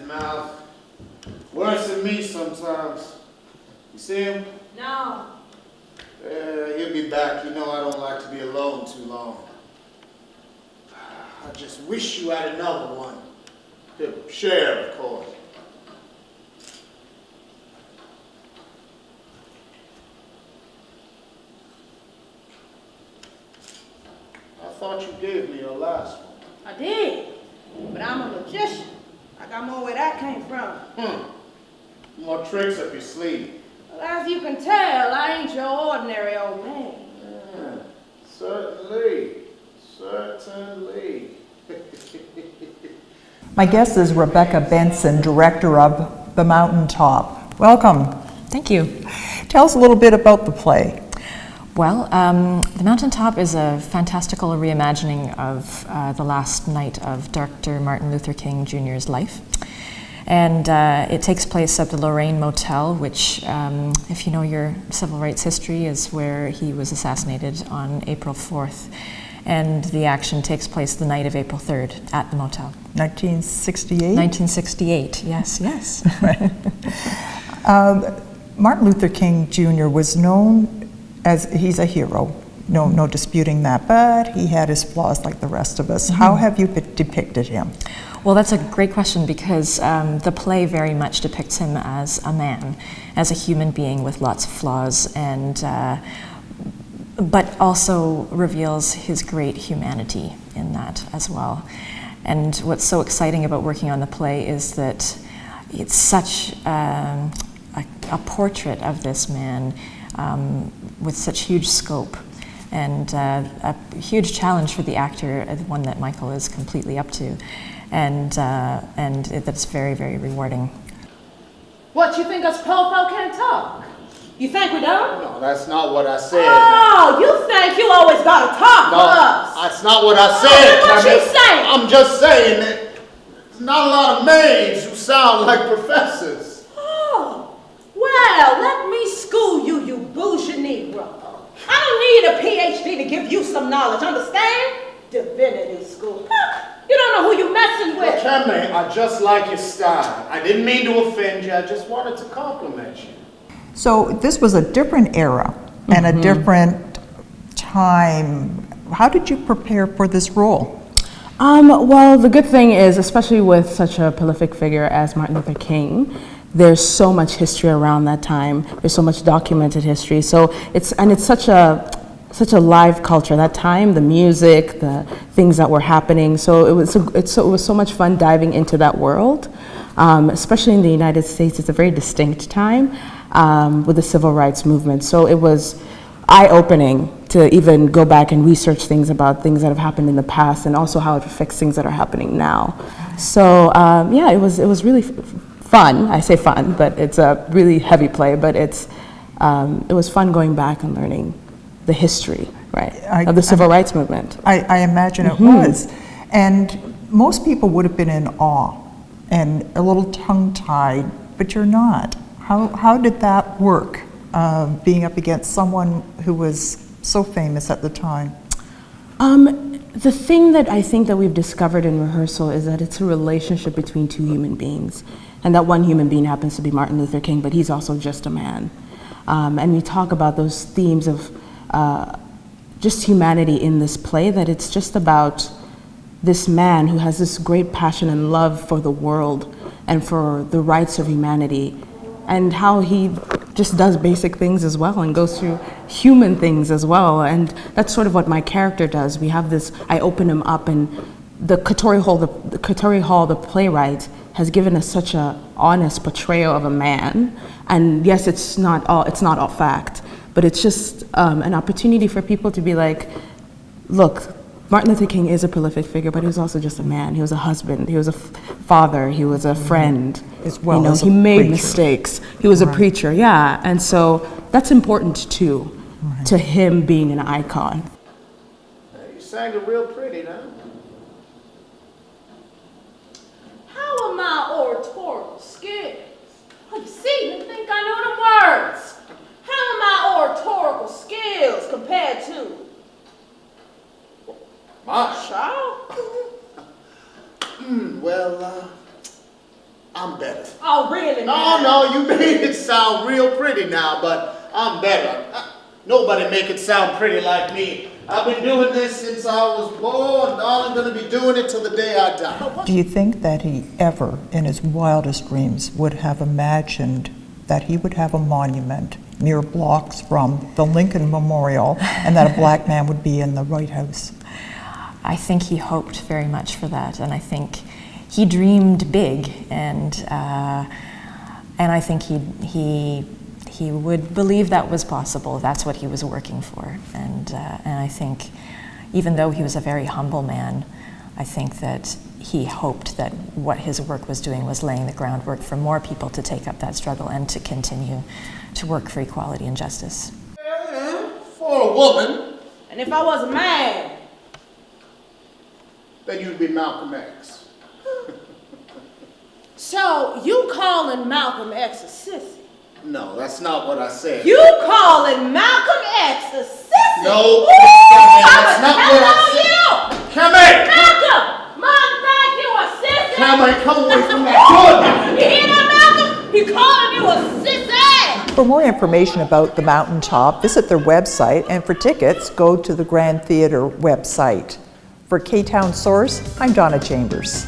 mouth. Worse than me sometimes. You see him? No. He'll be back. You know I don't like to be alone too long. I just wish you had another one. To share, of course. I thought you gave me your last one. I did, but I'm a magician. I got more where that came from. More tricks up your sleeve. Well, as you can tell, I ain't your ordinary old man. Yeah, certainly. Certainly. My guest is Rebecca Benson, director of The Mountaintop. Welcome. Thank you. Tell us a little bit about the play. Well, The Mountaintop is a fantastical reimagining of the last night of Dr. Martin Luther King Jr.'s life. And it takes place at the Lorraine Motel, which, if you know your civil rights history, is where he was assassinated on April 4th. And the action takes place the night of April 3rd at the motel. 1968? 1968, yes, yes. Martin Luther King Jr. was known as, he's a hero, no disputing that, but he had his flaws like the rest of us. Mm-hmm. How have you depicted him? Well, that's a great question because the play very much depicts him as a man, as a human being with lots of flaws, and but also reveals his great humanity in that as well. And what's so exciting about working on the play is that it's such a portrait of this man with such huge scope, and a huge challenge for the actor, one that Michael is completely up to, and that's very, very rewarding. What, you think us poor folk can't talk? You think we don't? No, that's not what I said. Oh, you think you always gotta talk No, for us? that's not what I said. What you saying? I'm just saying that there's not a lot of maids who sound like professors. Oh, well, let me school you, you bougie Negro. I don't need a PhD to give you some knowledge, understand? Divinity school. You don't know who you're messing with. Tremaine, I just like your style. I didn't mean to offend you. I just wanted to compliment you. So this was a different era and a different time. How did you prepare for this role? Well, the good thing is, especially with such a prolific figure as Martin Luther King, there's so much history around that time. There's so much documented history. So it's such a live culture. That time, the music, the things that were happening. So it was so much fun diving into that world, especially in the United States. It's a very distinct time with the civil rights movement. So it was eye-opening to even go back and research things about things that have happened in the past, and also how it affects things that are happening now. So yeah, it was really fun. I say fun, but it's a really heavy play. But it was fun going back and learning the history, right, of the civil rights movement. I imagine it was. And most people would have been in awe and a little tongue-tied, but you're not. How did that work, being up against someone who was so famous at the time? The thing that I think that we've discovered in rehearsal is that it's a relationship between two human beings, and that one human being happens to be Martin Luther King, but he's also just a man. And we talk about those themes of just humanity in this play, that it's just about this man who has this great passion and love for the world and for the rights of humanity, and how he just does basic things as well and goes through human things as well. And that's sort of what my character does. We have this, I open him up, and the Katori Hall, the playwright, has given us such a honest portrayal of a man. And yes, it's not all fact, but it's just an opportunity for people to be like, look, Martin Luther King is a prolific figure, but he was also just a man. He was a husband. He was a father. He was a friend. As well as he a made preacher. Mistakes. He was a preacher, yeah. And so that's important too, to him being an icon. You sang it real pretty, now. How are my oratorical skills? Oh, you see, you think I know the words. How are my oratorical skills compared to My child? Well, I'm better. Oh, really? No, you made it sound real pretty now, but I'm better. Nobody make it sound pretty like me. I've been doing this since I was born. I'm gonna be doing it till the day I die. Do you think that he ever, in his wildest dreams, would have imagined that he would have a monument mere blocks from the Lincoln Memorial and that a black man would be in the White House? I think he hoped very much for that, and I think he dreamed big, and I think he would believe that was possible. That's what he was working for, and I think, even though he was a very humble man, I think that he hoped that what his work was doing was laying the groundwork for more people to take up that struggle and to continue to work for equality and justice. For a woman, And if I was a man, then you'd be Malcolm X. so you calling Malcolm X a sissy? No, that's not what I said. You calling Malcolm X a sissy? No, Ooh, that's not what I said. you! Cammy! Malcolm! Mom think you a sissy? Cammy, come away from that door. You hear that, Malcolm? He calling you a sissy! For more information about the Mountaintop, visit their website, and for tickets, go to the Grand Theatre website. For K-Town Source, I'm Donna Chambers.